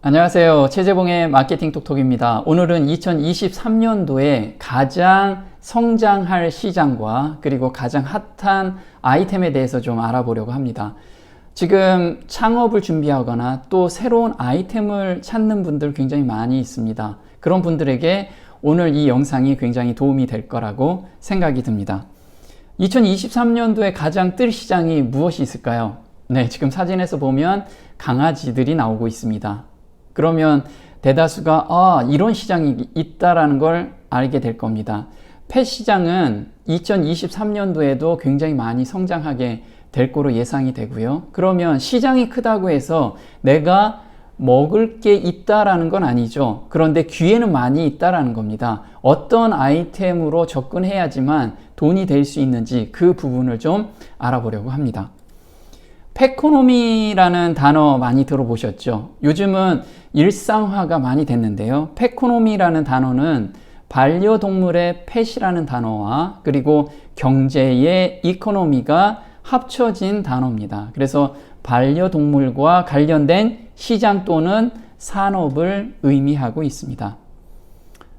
안녕하세요. 최재봉의 마케팅 톡톡입니다. 오늘은 2023년도에 가장 성장할 시장과 그리고 가장 핫한 아이템에 대해서 좀 알아보려고 합니다. 지금 창업을 준비하거나 또 새로운 아이템을 찾는 분들 굉장히 많이 있습니다. 그런 분들에게 오늘 이 영상이 굉장히 도움이 될 거라고 생각이 듭니다. 2023년도에 가장 뜰 시장이 무엇이 있을까요? 네, 지금 사진에서 보면 강아지들이 나오고 있습니다. 그러면 대다수가 이런 시장이 있다라는 걸 알게 될 겁니다. 펫 시장은 2023년도에도 굉장히 많이 성장하게 될 거로 예상이 되고요. 그러면 시장이 크다고 해서 내가 먹을 게 있다라는 건 아니죠. 그런데 기회는 많이 있다라는 겁니다. 어떤 아이템으로 접근해야지만 돈이 될 수 있는지 그 부분을 좀 알아보려고 합니다. 펫코노미라는 단어 많이 들어보셨죠? 요즘은 일상화가 많이 됐는데요. 펫코노미라는 단어는 반려동물의 펫이라는 단어와 그리고 경제의 이코노미가 합쳐진 단어입니다. 그래서 반려동물과 관련된 시장 또는 산업을 의미하고 있습니다.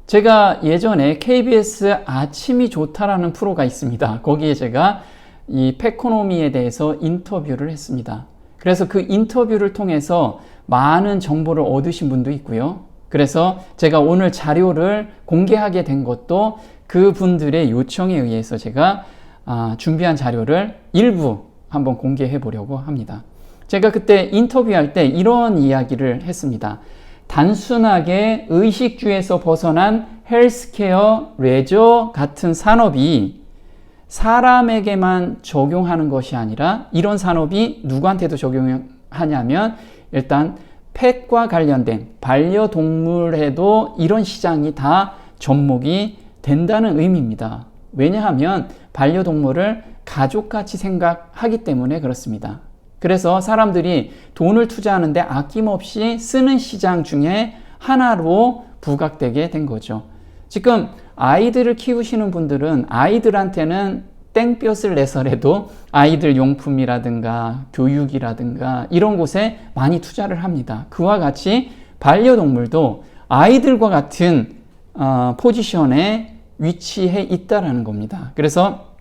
제가 예전에 KBS 아침이 좋다라는 프로가 있습니다. 거기에 제가 이 펫코노미에 대해서 인터뷰를 했습니다. 그래서 그 인터뷰를 통해서 많은 정보를 얻으신 분도 있고요. 그래서 제가 오늘 자료를 공개하게 된 것도 그분들의 요청에 의해서 제가 준비한 자료를 일부 한번 공개해 보려고 합니다. 제가 그때 인터뷰할 때 이런 이야기를 했습니다. 단순하게 의식주에서 벗어난 헬스케어, 레저 같은 산업이 사람에게만 적용하는 것이 아니라 이런 산업이 누구한테도 적용하냐면 일단 펫과 관련된 반려동물에도 이런 시장이 다 접목이 된다는 의미입니다. 왜냐하면 반려동물을 가족같이 생각하기 때문에 그렇습니다. 그래서 사람들이 돈을 투자하는데 아낌없이 쓰는 시장 중에 하나로 부각되게 된 거죠. 지금 아이들을 키우시는 분들은 아이들한테는 땡볕을 내서라도 아이들 용품이라든가 교육이라든가 이런 곳에 많이 투자를 합니다. 그와 같이 반려동물도 아이들과 같은 포지션에 위치해 있다라는 겁니다. 그래서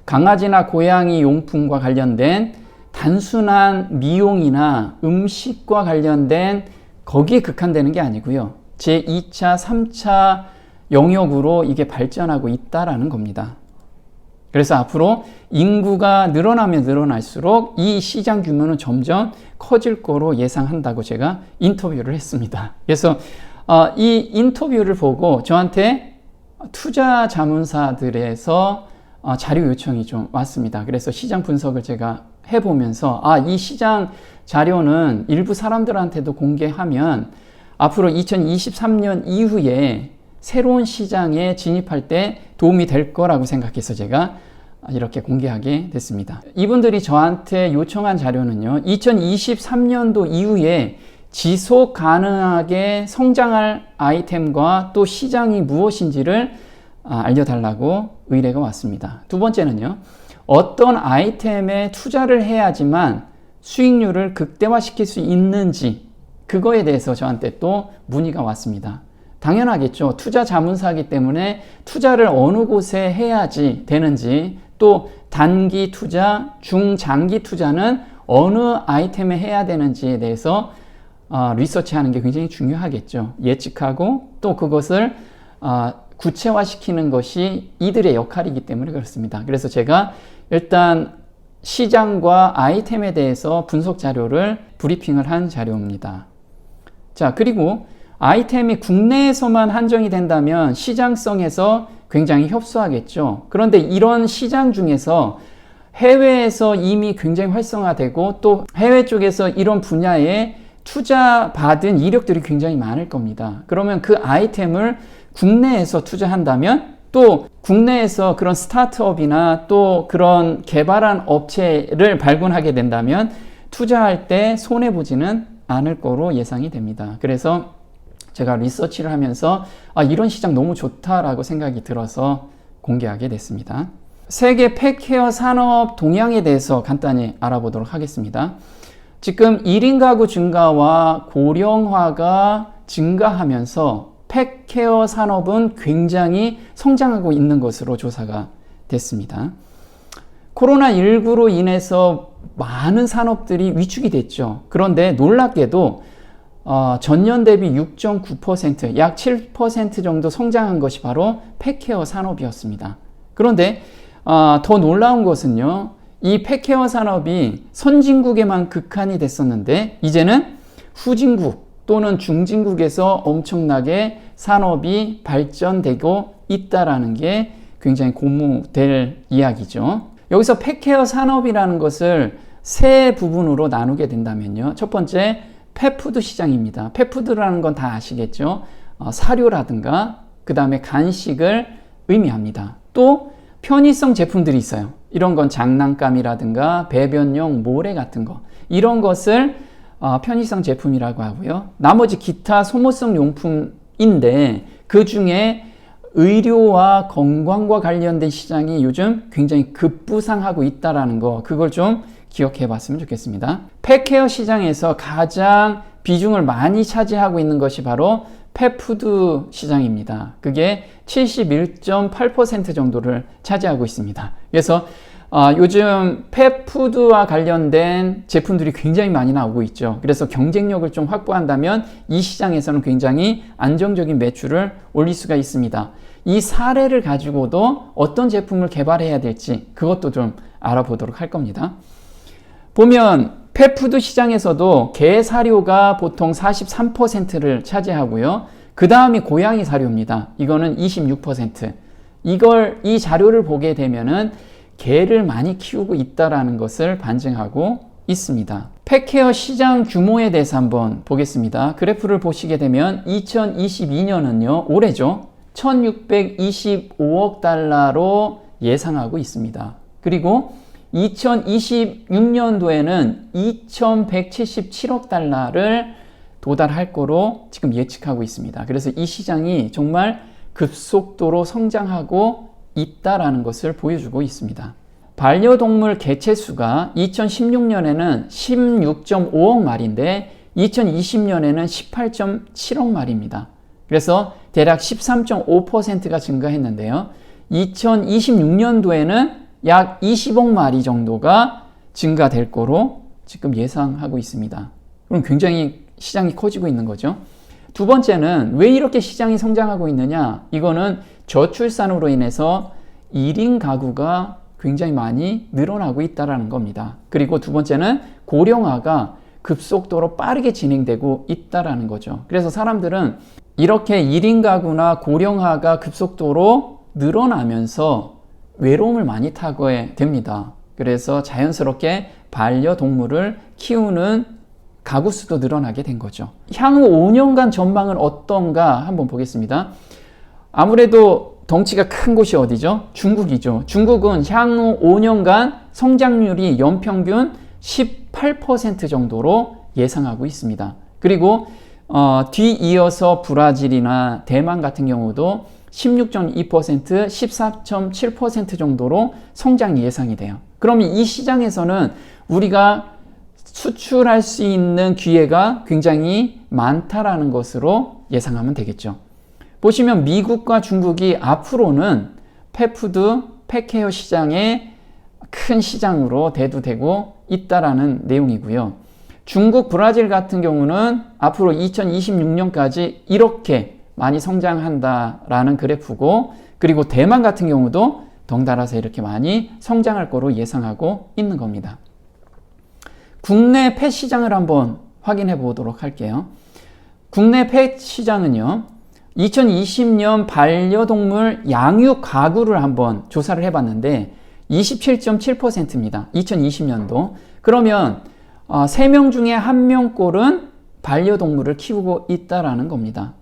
강아지나 고양이 용품과 관련된 단순한 미용이나 음식과 관련된 거기에 극한되는 게 아니고요. 제2차, 3차 영역으로 이게 발전하고 있다라는 겁니다. 그래서 앞으로 인구가 늘어나면 늘어날수록 이 시장 규모는 점점 커질 거로 예상한다고 제가 인터뷰를 했습니다. 그래서 이 인터뷰를 보고 저한테 투자 자문사들에서 자료 요청이 좀 왔습니다. 그래서 시장 분석을 제가 해보면서 이 시장 자료는 일부 사람들한테도 공개하면 앞으로 2023년 이후에 새로운 시장에 진입할 때 도움이 될 거라고 생각해서 제가 이렇게 공개하게 됐습니다. 이분들이 저한테 요청한 자료는요, 2023년도 이후에 지속 가능하게 성장할 아이템과 또 시장이 무엇인지를 알려달라고 의뢰가 왔습니다. 두 번째는요, 어떤 아이템에 투자를 해야지만 수익률을 극대화시킬 수 있는지 그거에 대해서 저한테 또 문의가 왔습니다. 당연하겠죠. 투자 자문사이기 때문에 투자를 어느 곳에 해야지 되는지 또 단기 투자, 중장기 투자는 어느 아이템에 해야 되는지에 대해서 리서치하는 게 굉장히 중요하겠죠. 예측하고 또 그것을 구체화시키는 것이 이들의 역할이기 때문에 그렇습니다. 그래서 제가 일단 시장과 아이템에 대해서 분석 자료를 브리핑을 한 자료입니다. 자, 그리고 아이템이 국내에서만 한정이 된다면 시장성에서 굉장히 협소하겠죠. 그런데 이런 시장 중에서 해외에서 이미 굉장히 활성화되고 또 해외 쪽에서 이런 분야에 투자받은 이력들이 굉장히 많을 겁니다. 그러면 그 아이템을 국내에서 투자한다면 또 국내에서 그런 스타트업이나 또 그런 개발한 업체를 발굴하게 된다면 투자할 때 손해보지는 않을 거로 예상이 됩니다. 그래서 제가 리서치를 하면서 이런 시장 너무 좋다라고 생각이 들어서 공개하게 됐습니다. 세계 펫케어 산업 동향에 대해서 간단히 알아보도록 하겠습니다. 지금 1인 가구 증가와 고령화가 증가하면서 펫케어 산업은 굉장히 성장하고 있는 것으로 조사가 됐습니다. 코로나19로 인해서 많은 산업들이 위축이 됐죠. 그런데 놀랍게도 전년 대비 6.9%, 약 7% 정도 성장한 것이 바로 펫케어 산업이었습니다. 그런데 더 놀라운 것은요, 이 펫케어 산업이 선진국에만 국한이 됐었는데 이제는 후진국 또는 중진국에서 엄청나게 산업이 발전되고 있다라는 게 굉장히 고무될 이야기죠. 여기서 펫케어 산업이라는 것을 세 부분으로 나누게 된다면요. 첫 번째, 펫푸드 시장입니다. 펫푸드라는 건 다 아시겠죠? 사료라든가 그 다음에 간식을 의미합니다. 또 편의성 제품들이 있어요. 이런 건 장난감이라든가 배변용 모래 같은 거, 이런 것을 편의성 제품이라고 하고요. 나머지 기타 소모성 용품인데 그 중에 의료와 건강과 관련된 시장이 요즘 굉장히 급부상하고 있다는 거, 그걸 좀 기억해 봤으면 좋겠습니다. 펫케어 시장에서 가장 비중을 많이 차지하고 있는 것이 바로 펫푸드 시장입니다. 그게 71.8% 정도를 차지하고 있습니다. 그래서 요즘 펫푸드와 관련된 제품들이 굉장히 많이 나오고 있죠. 그래서 경쟁력을 좀 확보한다면 이 시장에서는 굉장히 안정적인 매출을 올릴 수가 있습니다. 이 사례를 가지고도 어떤 제품을 개발해야 될지 그것도 좀 알아보도록 할 겁니다. 보면 펫푸드 시장에서도 개 사료가 보통 43%를 차지하고요. 그 다음이 고양이 사료입니다. 이거는 26%. 이 자료를 보게 되면은 개를 많이 키우고 있다라는 것을 반증하고 있습니다. 펫케어 시장 규모에 대해서 한번 보겠습니다. 그래프를 보시게 되면 2022년은요, 올해죠. 1625억 달러로 예상하고 있습니다. 그리고 2026년도에는 2177억 달러를 도달할 거로 지금 예측하고 있습니다. 그래서 이 시장이 정말 급속도로 성장하고 있다라는 것을 보여주고 있습니다. 반려동물 개체수가 2016년에는 16.5억 마리인데 2020년에는 18.7억 마리입니다. 그래서 대략 13.5%가 증가했는데요. 2026년도에는 약 20억 마리 정도가 증가될 거로 지금 예상하고 있습니다. 그럼 굉장히 시장이 커지고 있는 거죠. 두 번째는 왜 이렇게 시장이 성장하고 있느냐? 이거는 저출산으로 인해서 1인 가구가 굉장히 많이 늘어나고 있다는 겁니다. 그리고 두 번째는 고령화가 급속도로 빠르게 진행되고 있다는 거죠. 그래서 사람들은 이렇게 1인 가구나 고령화가 급속도로 늘어나면서 외로움을 많이 타게 됩니다. 그래서 자연스럽게 반려동물을 키우는 가구 수도 늘어나게 된 거죠. 향후 5년간 전망은 어떤가 한번 보겠습니다. 아무래도 덩치가 큰 곳이 어디죠? 중국이죠. 중국은 향후 5년간 성장률이 연평균 18% 정도로 예상하고 있습니다. 그리고 뒤이어서 브라질이나 대만 같은 경우도 16.2%, 14.7% 정도로 성장이 예상이 돼요. 그러면 이 시장에서는 우리가 수출할 수 있는 기회가 굉장히 많다라는 것으로 예상하면 되겠죠. 보시면 미국과 중국이 앞으로는 펫푸드, 펫케어 시장의 큰 시장으로 대두되고 있다라는 내용이고요. 중국, 브라질 같은 경우는 앞으로 2026년까지 이렇게 많이 성장한다라는 그래프고, 그리고 대만 같은 경우도 덩달아서 이렇게 많이 성장할 거로 예상하고 있는 겁니다. 국내 펫 시장을 한번 확인해 보도록 할게요. 국내 펫 시장은요, 2020년 반려동물 양육 가구를 한번 조사를 해봤는데 27.7%입니다. 2020년도. 그러면 3명 중에 1명꼴은 반려동물을 키우고 있다라는 겁니다.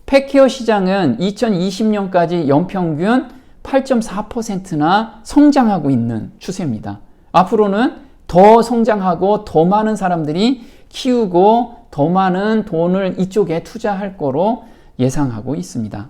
펫케어 시장은 2020년까지 연평균 8.4%나 성장하고 있는 추세입니다. 앞으로는 더 성장하고 더 많은 사람들이 키우고 더 많은 돈을 이쪽에 투자할 거로 예상하고 있습니다.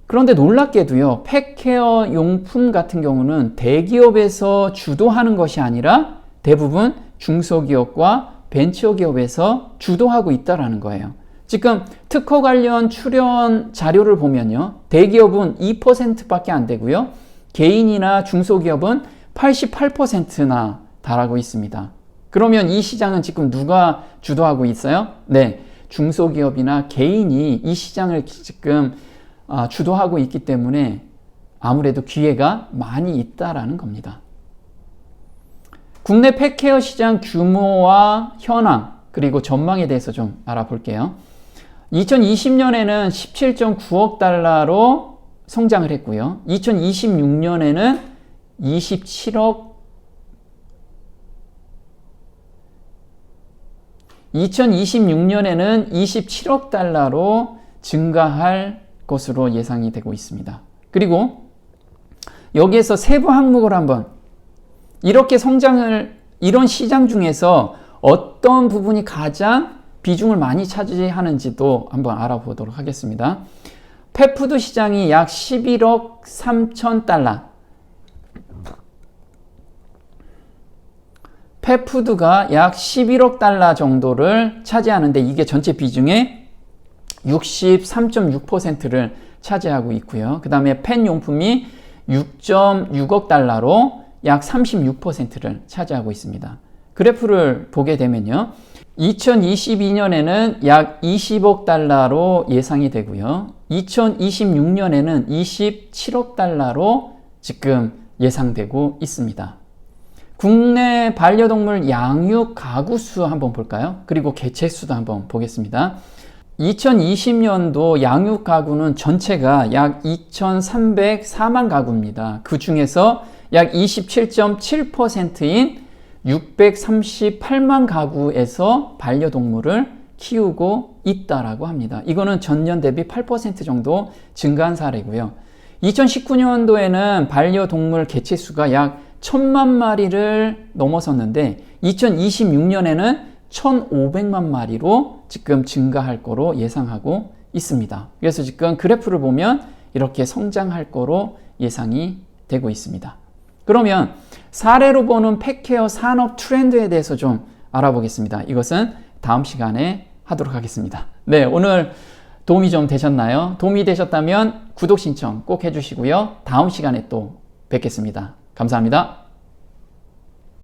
그런데 놀랍게도요, 펫케어 용품 같은 경우는 대기업에서 주도하는 것이 아니라 대부분 중소기업과 벤처기업에서 주도하고 있다라는 거예요. 지금 특허 관련 출연 자료를 보면요. 대기업은 2%밖에 안 되고요. 개인이나 중소기업은 88%나 달하고 있습니다. 그러면 이 시장은 지금 누가 주도하고 있어요? 네, 중소기업이나 개인이 이 시장을 지금 주도하고 있기 때문에 아무래도 기회가 많이 있다라는 겁니다. 국내 펫케어 시장 규모와 현황 그리고 전망에 대해서 좀 알아볼게요. 2020년에는 17.9억 달러로 성장을 했고요. 2026년에는 27억 달러로 증가할 것으로 예상이 되고 있습니다. 그리고 여기에서 세부 항목을 한번 이런 시장 중에서 어떤 부분이 가장 비중을 많이 차지하는지도 한번 알아보도록 하겠습니다. 펫푸드 시장이 약 11억 3천 달러. 펫푸드가 약 11억 달러 정도를 차지하는데 이게 전체 비중의 63.6%를 차지하고 있고요. 그 다음에 펫용품이 6.6억 달러로 약 36%를 차지하고 있습니다. 그래프를 보게 되면요. 2022년에는 약 20억 달러로 예상이 되고요. 2026년에는 27억 달러로 지금 예상되고 있습니다. 국내 반려동물 양육 가구 수 한번 볼까요? 그리고 개체 수도 한번 보겠습니다. 2020년도 양육 가구는 전체가 약 2,304만 가구입니다. 그 중에서 약 27.7%인 638만 가구에서 반려동물을 키우고 있다라고 합니다. 이거는 전년 대비 8% 정도 증가한 사례고요. 2019년도에는 반려동물 개체 수가 약 1,000만 마리를 넘어섰는데 2026년에는 1,500만 마리로 지금 증가할 거로 예상하고 있습니다. 그래서 지금 그래프를 보면 이렇게 성장할 거로 예상이 되고 있습니다. 그러면 사례로 보는 펫케어 산업 트렌드에 대해서 좀 알아보겠습니다. 이것은 다음 시간에 하도록 하겠습니다. 네, 오늘 도움이 좀 되셨나요? 도움이 되셨다면 구독 신청 꼭 해주시고요. 다음 시간에 또 뵙겠습니다. 감사합니다.